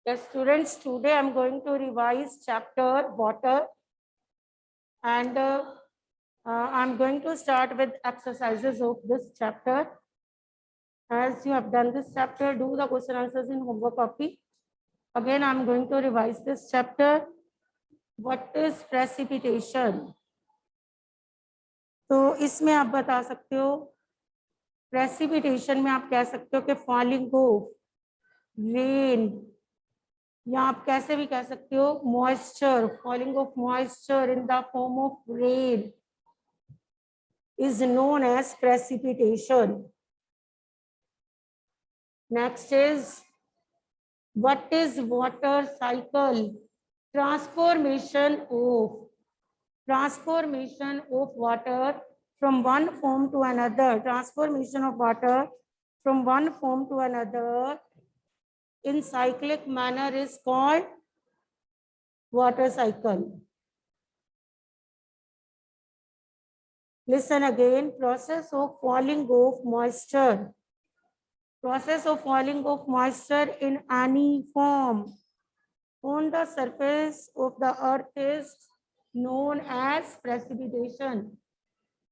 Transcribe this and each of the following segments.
Yes, students, today I'm going to revise chapter water, and I'm going to start with exercises of this chapter. As you have done this chapter, do the question answers in homework copy. Again, I'm going to revise this chapter. What is precipitation? तो इसमें आप बता सकते हो, precipitation में आप कह सकते हो कि फॉलिंग ऑफ रेन, या आप कैसे भी कह सकते हो moisture, falling of moisture in the form of rain is known as precipitation. Next is, what is water cycle? Transformation of water from one form to another. Transformation of water from one form to another in cyclic manner is called water cycle. Listen again. Process of falling of moisture. Process of falling of moisture in any form on the surface of the earth is known as precipitation.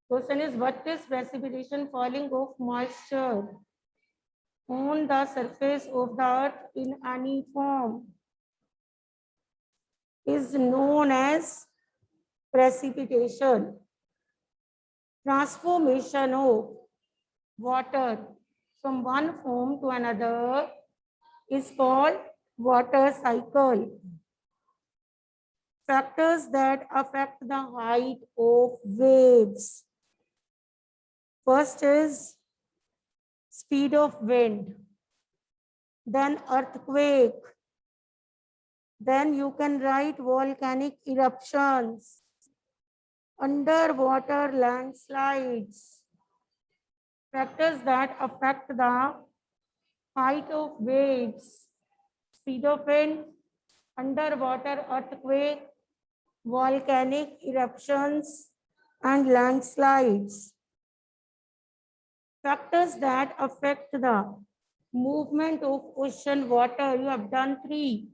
Question is, what is precipitation? Falling of moisture on the surface of the earth in any form is known as precipitation. Transformation of water from one form to another is called water cycle. Factors that affect the height of waves. First is speed of wind, then earthquake, then you can write volcanic eruptions, underwater landslides. Factors that affect the height of waves, speed of wind, underwater earthquake, volcanic eruptions, and landslides. Factors that affect the movement of ocean water. You have done 3.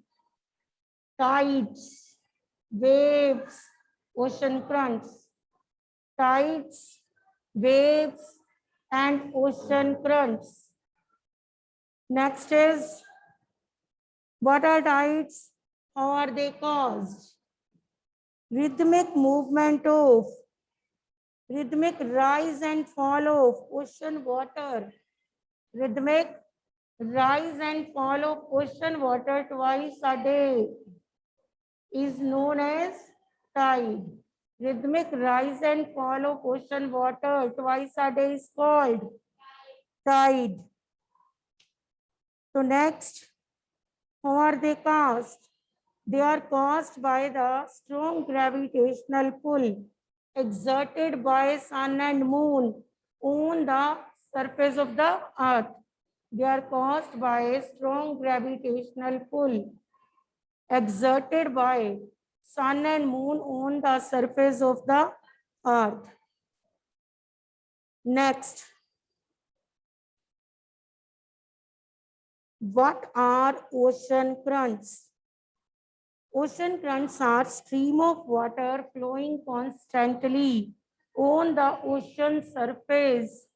Tides, waves, ocean currents. Tides, waves, and ocean currents. Next is, what are tides? How are they caused? Rhythmic movement of, rhythmic rise and fall of ocean water. Rhythmic rise and fall of ocean water twice a day is known as tide. Rhythmic rise and fall of ocean water twice a day is called tide. So next, how are they caused? They are caused by the strong gravitational pull exerted by sun and moon on the surface of the earth. They are caused by a strong gravitational pull exerted by sun and moon on the surface of the earth. Next, what are ocean currents? Ocean currents are stream of water flowing constantly on the ocean surface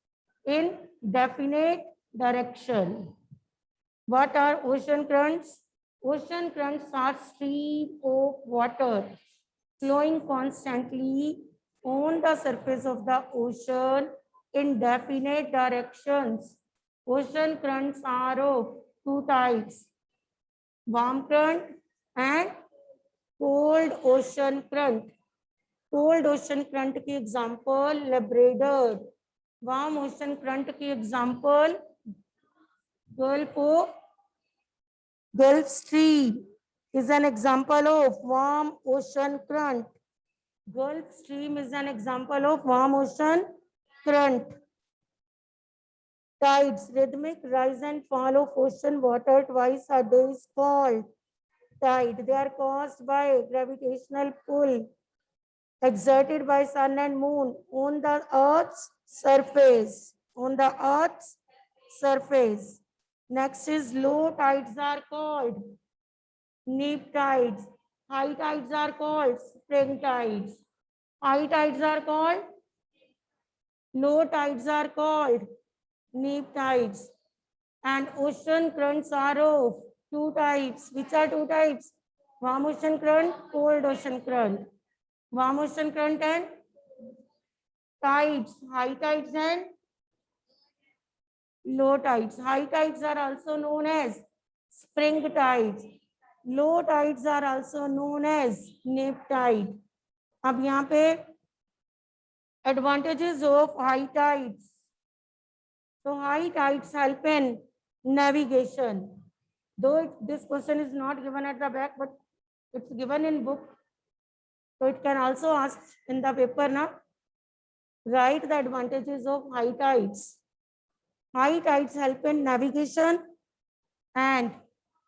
in definite direction. What are ocean currents? Ocean currents are stream of water flowing constantly on the surface of the ocean in definite directions. Ocean currents are of 2 types, warm current and cold ocean current. Cold ocean current की example Labrador. Warm ocean current की example Gulf Stream is an example of warm ocean current. Gulf Stream is an example of warm ocean current. Tides, rhythmic rise and fall of ocean water twice a day is called tide. They are caused by gravitational pull exerted by sun and moon on the earth's surface. On the earth's surface. Next is low tides are called neap tides. High tides are called spring tides. High tides are called, low tides are called neap tides. And ocean currents are of two types. Which are two types? Warm ocean current, cold ocean current. Warm ocean current and tides, high tides and low tides. High tides are also known as spring tides. Low tides are also known as neap tide. अब यहाँ पे advantages of high tides. So high tides help in navigation. Though this question is not given at the back, but it's given in book. So it can also ask in the paper now. Write the advantages of high tides. High tides help in navigation and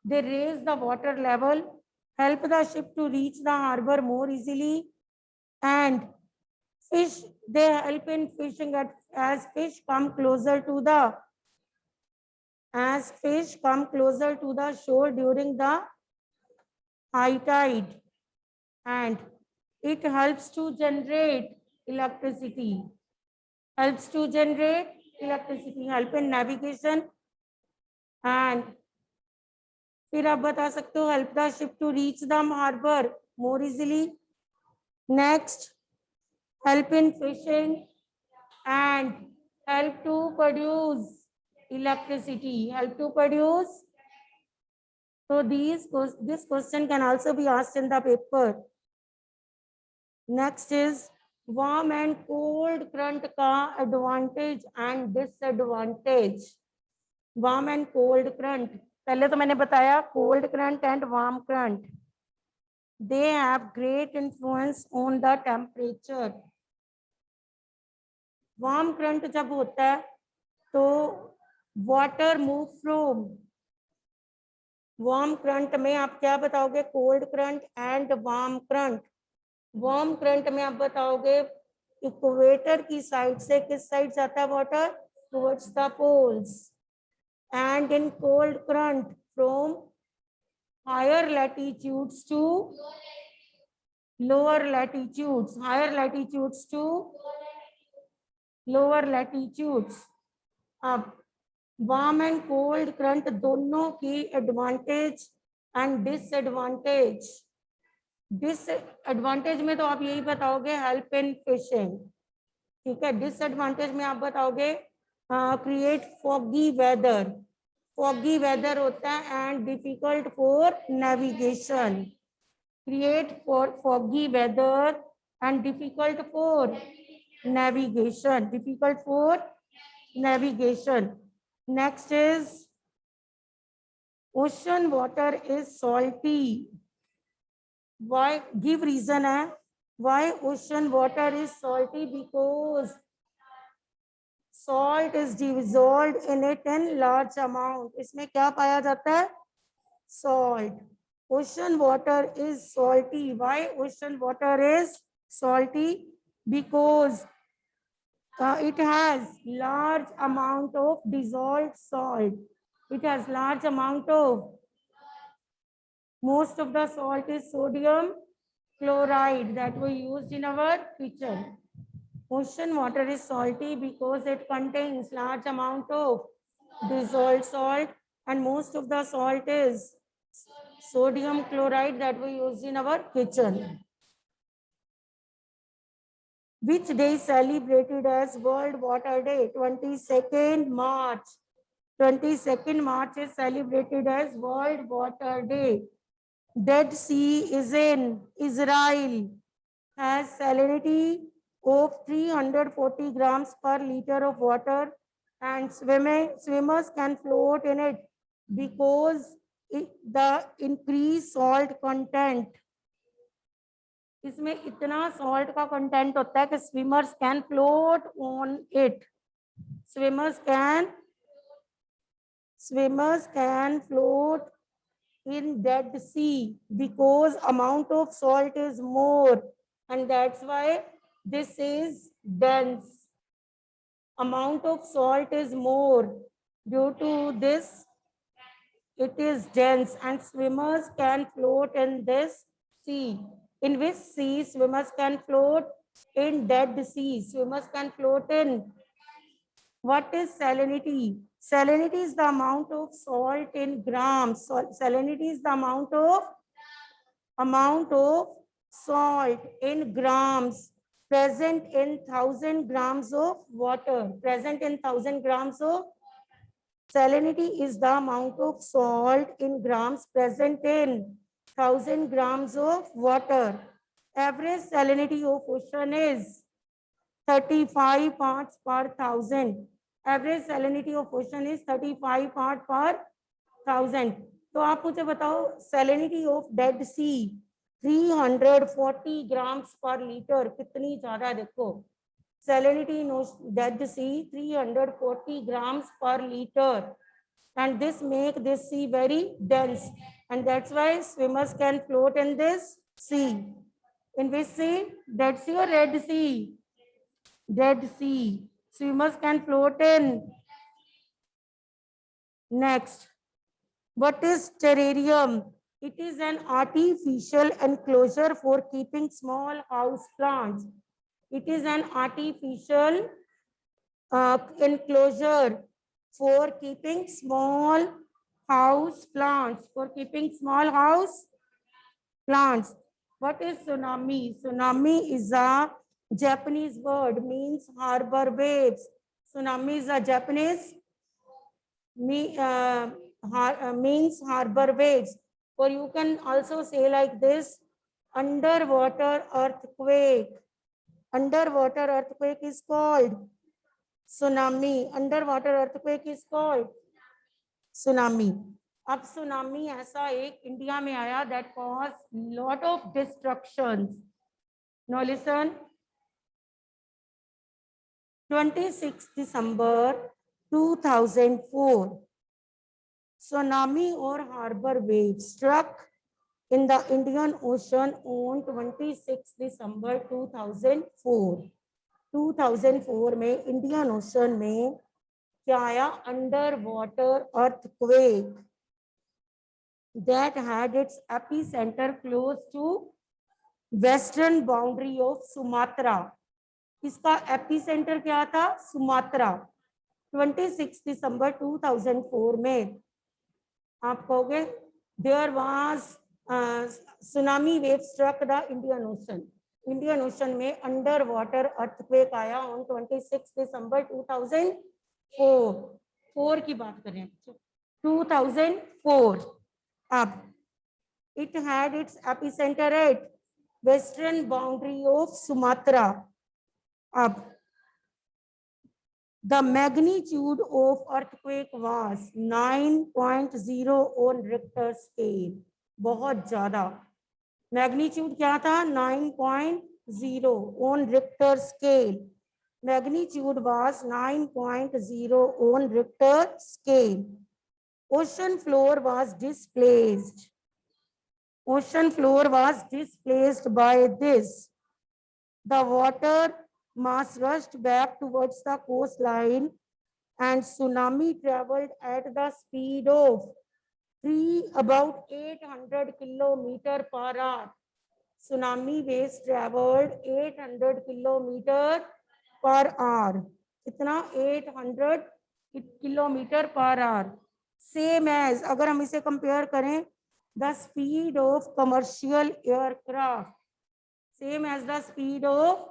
they raise the water level, help the ship to reach the harbor more easily, and fish, they help in fishing as fish come closer to the shore during the high tide, and it helps to generate electricity. Help in navigation, and फिर आप बता सकते हो help the ship to reach the harbor more easily. Next, help in fishing and help to produce electricity. So this question can also be asked in the paper. Next is warm and cold current का advantage and disadvantage. Warm and cold current. पहले तो मैंने बताया cold current and warm current. They have great influence on the temperature. Warm current जब होता है तो water move from warm current में आप क्या बताओगे? Cold current and warm current. Warm current में आप बताओगे इक्वेटर की साइड से किस साइड जाता है water? Towards the poles. And in cold current from higher latitudes to lower latitudes. Higher latitudes to lower latitudes. अब वार्म एंड कोल्ड करंट दोनों की एडवांटेज एंड डिसएडवांटेज. डिसएडवांटेज में तो आप यही बताओगे हेल्प इन फिशिंग, ठीक है. डिसएडवांटेज में आप बताओगे create foggy weather. Foggy weather होता है and difficult for navigation. Create for foggy weather and difficult for navigation. Next is ocean water is salty. Why? Give reason है why ocean water is salty. Because salt is dissolved in it in large amount. इसमें क्या पाया जाता है? Salt. Ocean water is salty. Why ocean water is salty? Because it has large amount of dissolved salt. It has large amount of, most of the salt is sodium chloride that we used in our kitchen. Ocean water is salty because it contains large amount of dissolved salt, and most of the salt is sodium chloride that we use in our kitchen. Which day is celebrated as World Water Day? 22nd March. 22nd March is celebrated as World Water Day. Dead Sea is in Israel, has salinity of 340 grams per liter of water, and swimmers can float in it because the increased salt content. इसमें इतना salt का content होता है कि swimmers can float on it. Swimmers can float in Dead Sea because amount of salt is more, and that's why this is dense. Amount of salt is more. Due to this, It is dense and swimmers can float in this sea. In which sea swimmers can float? In Dead Sea. Swimmers can float in. What is salinity? Salinity is the amount of salt in grams. Salinity is the amount of salt in grams present in 1,000 grams of water. Present in 1,000 grams of salinity is the amount of salt in grams present in 1,000 grams of water. Average salinity of ocean is 35 parts per thousand. Average salinity of ocean is 35 parts per thousand. तो आप मुझे बताओ salinity of Dead Sea 340 grams per liter. कितनी ज्यादा देखो. Salinity in Dead Sea 340 grams per liter, and this make this sea very dense, and that's why swimmers can float in this sea. In which sea? Dead Sea or Red Sea? Dead Sea. Swimmers can float in. Next, what is terrarium? It is an artificial enclosure for keeping small house plants. It is an artificial enclosure for keeping small house plants. For keeping small house plants. What is tsunami? Tsunami is a Japanese word, means harbor waves. Tsunami is a Japanese means harbor waves. Or you can also say like this, underwater earthquake. Underwater earthquake is called tsunami. Underwater earthquake is called tsunami. अब tsunami ऐसा एक India में आया that caused lot of destructions. Now listen. 26 December 2004, tsunami or harbor wave struck in the Indian Ocean on 26 December 2004. 2004 में Indian Ocean में क्या आया? Under water earthquake that had its epicenter close to western boundary of Sumatra. इसका epicentre क्या था? Sumatra. 26 दिसंबर 2004 में आप कहोगे there was tsunami wave struck the Indian Ocean. Indian Ocean में अंडर वाटर अर्थक्वेक आया ऑन 26 दिसंबर 2004 की बात करें 2004. अब it had its epicenter at western boundary of Sumatra. अब the magnitude of earthquake was 9.0 on Richter scale. बहुत ज्यादा. मैग्नीट्यूड क्या था? 9.0 on Richter scale. Magnitude was 9.0 on Richter scale. Ocean floor was displaced. Ocean floor was displaced by this. The water mass rushed back towards the coastline and tsunami traveled at the speed of about 800 kilometers per hour. Tsunami waves traveled 800 kilometers per hour. इतना 800 kilometers per hour. Same as अगर हम इसे compare करें the speed of commercial aircraft. Same as the speed of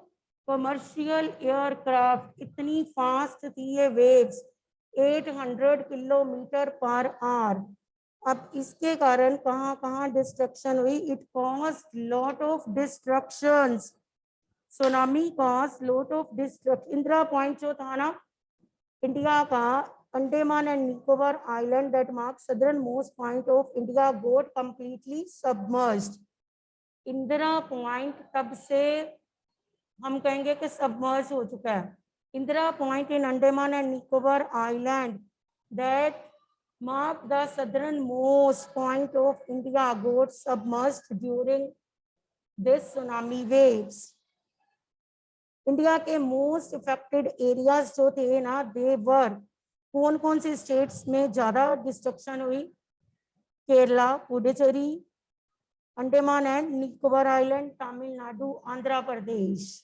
commercial aircraft. इतनी fast थी ये waves 800 kilometre per hour. अब इसके कारण कहाँ कहाँ डिस्ट्रक्शन हुई? It caused lot of destructions. Tsunami caused lot of destruction. Indira point जो था ना इंडिया का, Andaman and Nicobar island that mark southern most point of India got completely submerged. Indira point तब से हम कहेंगे कि सबमर्ज हो चुका है. Indira point in Andaman and Nicobar island that mark the southern most point of India got submerged during this tsunami waves. India के most affected areas जो थे ना, दे वर, कौन कौन से स्टेट्स में ज्यादा डिस्ट्रक्शन हुई? Kerala, Puducherry, Andaman and Nicobar Island, Tamil Nadu, Andhra Pradesh.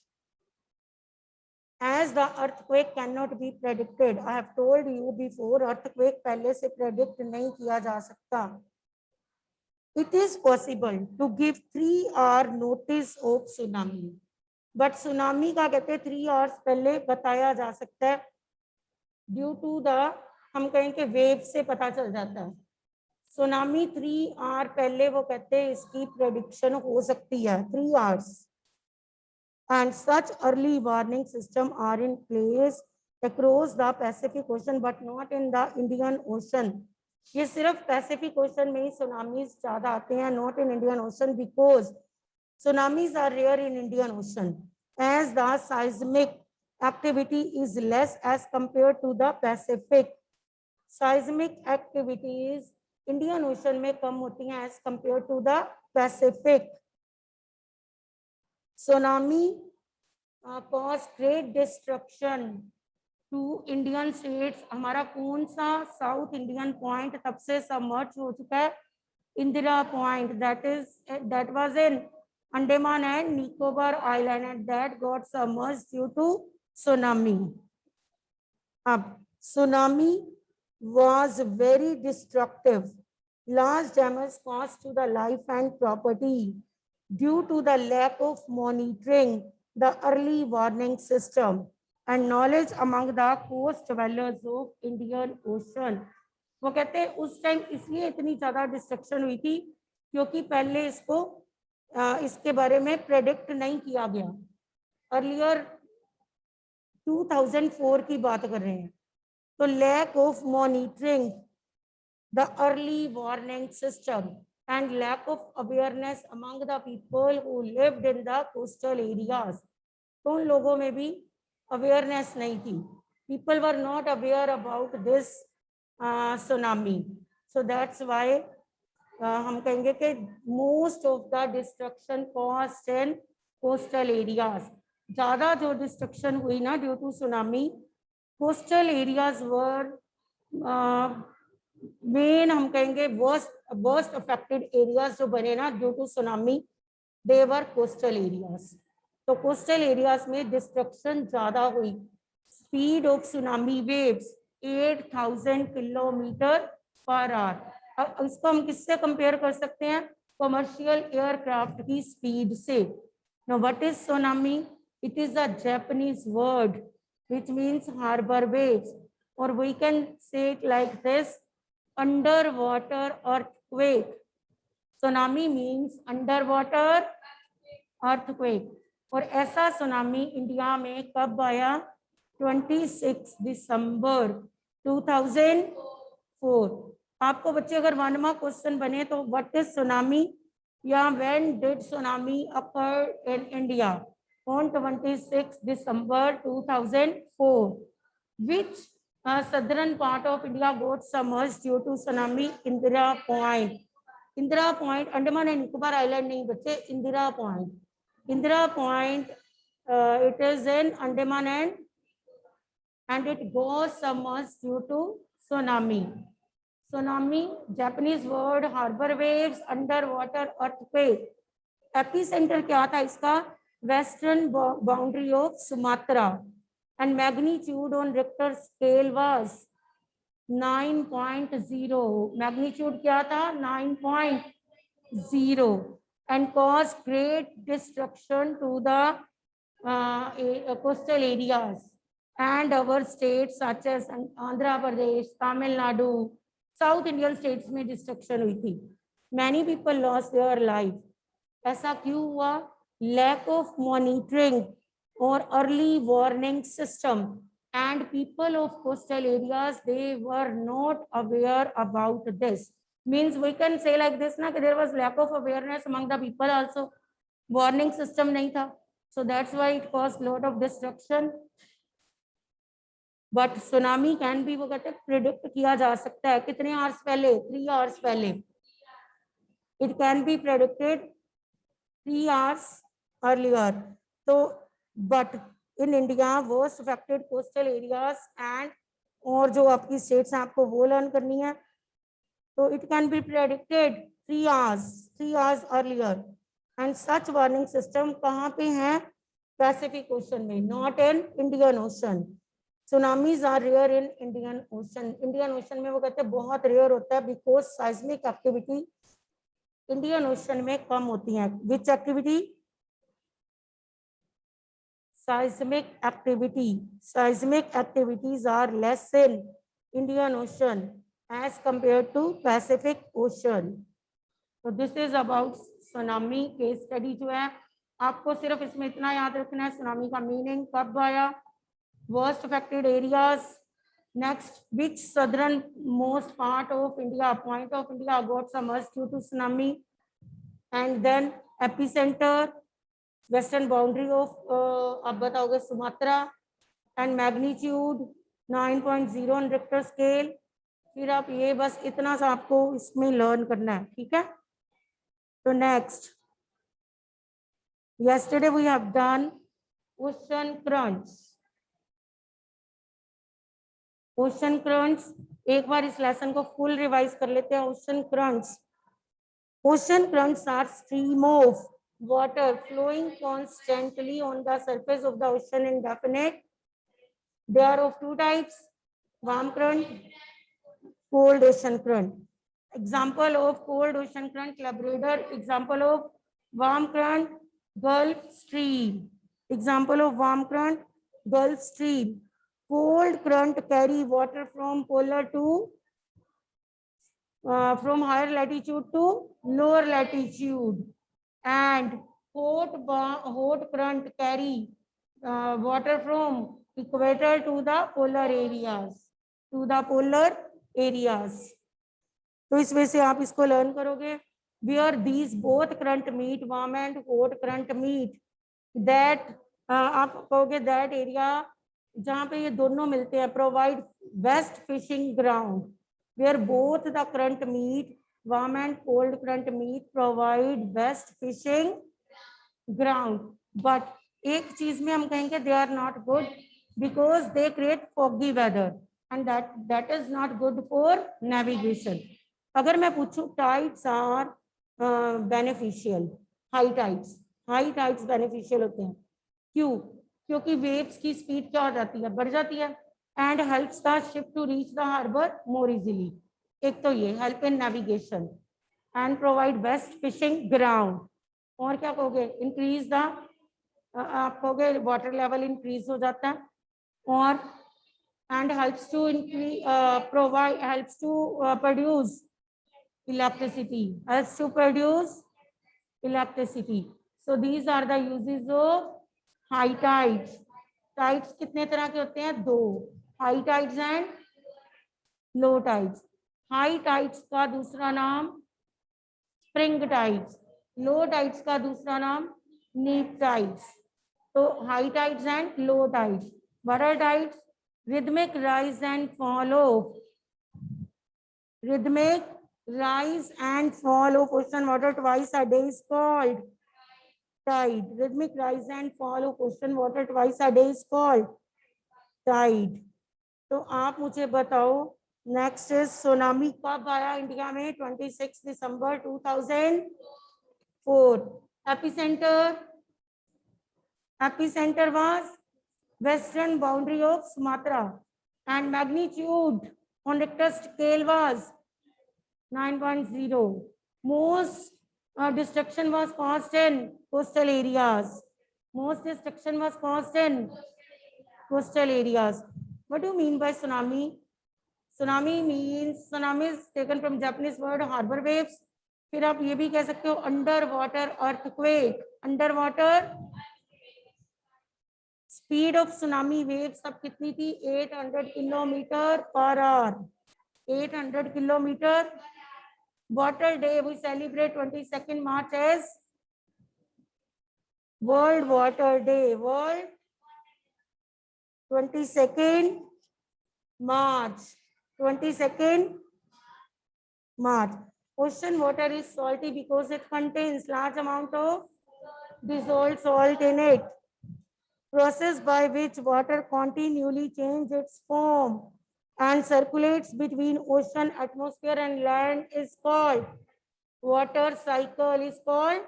As the earthquake cannot be predicted, I have told you before, earthquake पहले से predict नहीं किया जा सकता. It is possible to give 3-hour notice of tsunami, but tsunami का कहते 3 hours पहले बताया जा सकता है. Due to the हम कहेंगे वेव से पता चल जाता है. सुनामी 3 hour पहले वो कहते हैं इसकी प्रेडिक्शन हो सकती है 3 hours. And such early warning system are in place across the Pacific Ocean but not in the Indian Ocean. ये सिर्फ पैसिफिक ओशन में ही सुनामीज ज्यादा आते हैं, not in Indian Ocean because tsunamis are rare in Indian Ocean as the seismic activity is less as compared to the Pacific. Seismic activities Indian Ocean में कम होती हैं as compared to the Pacific. Tsunami caused great destruction to Indian states. हमारा कौन सा south Indian point तब से submerge हो चुका है? Indira point, that was in Andaman and Nicobar Island and that got submerged due to tsunami. अब tsunami was very destructive. Large damage caused to the life and property due to the lack of monitoring the early warning system and knowledge among the coast dwellers of Indian Ocean. वो कहते हैं उस time इसलिए इतनी ज्यादा destruction हुई थी क्योंकि पहले इसके बारे में प्रेडिक्ट नहीं किया गया. अर्लियर 2004 की बात कर रहे हैं. तो lack of monitoring the early warning system and lack of awareness among the people who lived in the coastal areas. तो उन लोगों में भी awareness नहीं थी. People were not aware about this tsunami. So that's why हम कहेंगे कि most of the destruction caused in coastal areas. ज़्यादा जो destruction हुई ना due to tsunami, coastal areas were main हम कहेंगे worst affected areas जो बने ना due to tsunami, they were coastal areas. तो coastal areas में destruction ज्यादा हुई. Speed of tsunami waves 8,000 kilometer per hour. अब इसको हम किससे कंपेयर कर सकते हैं? कमर्शियल एयरक्राफ्ट की स्पीड से. Now what is tsunami? It is a Japanese word which means harbor waves, or we can say it like this: underwater earthquake. Tsunami means underwater earthquake. और ऐसा सुनामी इंडिया में कब आया? 26 दिसंबर 2004. आपको बच्चे अगर 1 मार्क क्वेश्चन बने तो व्हाट इज सुनामी या when did tsunami occur in India on 26 December 2004. Which southern part of India got submerged due to tsunami? Indira Point. Indira Point, Andaman and Nicobar Island नहीं बच्चे, Indira Point. Indira Point, it is in Andaman and it goes submerged due to tsunami. Tsunami, Japanese word, harbor waves, underwater earthquake. Epicenter क्या था इसका? Western boundary of Sumatra. And magnitude on Richter scale was 9.0. Magnitude क्या था? 9.0 and caused great destruction to the coastal areas and our states such as Andhra Pradesh, Tamil Nadu, South Indian states में destruction हुई थी. Many people lost their life. ऐसा क्यों हुआ? Lack of monitoring or early warning system, and people of coastal areas, they were not aware about this. Means we can say like this na, there was lack of awareness among the people also. Warning system nahi tha, so that's why it caused lot of destruction. But tsunami can be वो कहते predict किया जा सकता है. कितने hours पहले? 3 hours पहले. It can be predicted 3 hours earlier. So but in India worst affected coastal areas and और जो आपकी states हैं आपको वो learn करनी है. So it can be predicted 3 hours earlier. And such warning system कहाँ पे है? Pacific Ocean में, not in Indian Ocean. Tsunamis are rare in Indian Ocean. Indian Ocean में वो कहते हैं बहुत rare होता है because seismic activity Indian Ocean में कम होती है. Which activity? Seismic activity. Seismic activities are less in Indian Ocean as compared to Pacific Ocean. So this is about tsunami case study जो है. आपको सिर्फ इसमें इतना याद रखना है सुनामी का मीनिंग, कब आया, worst affected areas, next which southern most part of India, point of India got submerged due to tsunami, and then epicenter, western boundary of आप बताओगे Sumatra, and magnitude 9.0 on Richter scale. फिर आप ये बस इतना सा आपको इसमें लर्न करना है, ठीक है. तो next, yesterday we have done ocean crunch. Ocean crunch, एक बार इस लेसन को फुल रिवाइज कर लेते हैं. Ocean crunch. Ocean crunch are stream of water flowing constantly on the surface of the ocean indefinite. They are of two types, warm current, cold ocean current. Example of cold ocean current, Labrador. Example of warm current, Gulf Stream. Example of warm current, Gulf Stream. Cold current carry water from polar to from higher latitude to lower latitude, and hot current carry water from equator to the polar areas. तो इस वजह से आप इसको learn करोगे. Where these both current meet, warm and hot current meet, that आप कहोगे that area जहाँ पे ये दोनों मिलते हैं, provide best fishing ground. Where both the current meet, warm and cold current meet, provide best fishing ground. But एक चीज में हम कहेंगे they are not good because they create foggy weather, and that is not good for navigation. अगर मैं पूछूं tides are beneficial, high tides beneficial होते हैं. क्यों? क्योंकि वेव्स की स्पीड क्या हो जाती है, बढ़ जाती है, and helps the ship to reach the harbour more easily. एक तो ये help in navigation and provide best fishing ground. और क्या कहोगे, इंक्रीज द, आप कहोगे वाटर लेवल इंक्रीज हो जाता है, और and helps to increase provide helps to produce electricity. So these are the uses of high tides. Tides कितने तरह के होते हैं? दो, high tides and low tides. High tides का दूसरा नाम spring tides, low tides का दूसरा नाम neap tides. तो high tides and low tides. What are tides? Rhythmic rise and fall of ocean water twice a day is called tide. Rhythmic rise and fall of ocean water twice a day is called tide. तो आप मुझे बताओ, next is tsunami कब आया India में? 26 दिसंबर 2004. Epicenter was western boundary of Sumatra, and magnitude on Richter scale was 9.0. Most destruction was caused in coastal areas. What do you mean by tsunami? Tsunami is taken from Japanese word harbor waves. फिर आप ये भी कह सकते हो under water earthquake. Under water speed of tsunami waves अब कितनी थी? 800 kilometre per hour. 800 kilometre. Water Day, we celebrate 22nd March as World Water Day. World 22nd March. 22nd March. Ocean water is salty because it contains large amount of dissolved salt in it. Process by which water continually changes its form and circulates between ocean, atmosphere and land is called water cycle is called,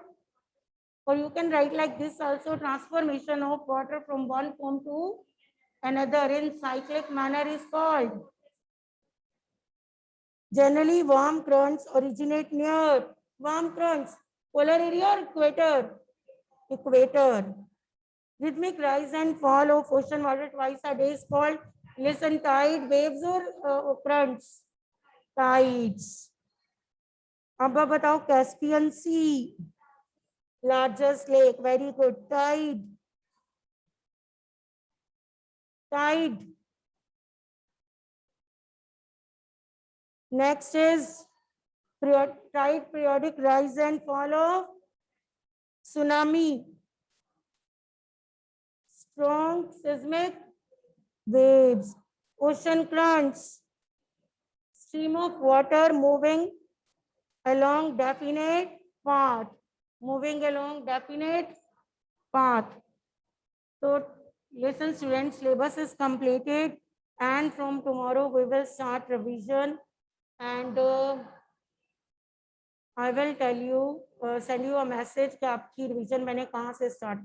or you can write like this also, transformation of water from one form to another in cyclic manner is called. Generally, warm currents originate near warm currents, polar area or equator? Equator. Rhythmic rise and fall of ocean water twice a day is called, listen, tide, waves or currents? Tides. अब बताओ Caspian C, largest lake, very good. Tide. Tide. Next is tide, periodic rise and fall of tsunami. Strong seismic waves. Ocean currents. Stream of water moving along definite path. Moving along definite path. So listen students, syllabus is completed and from tomorrow we will start revision, and I will tell you, send you a message कि आपकी revision मैंने कहाँ से start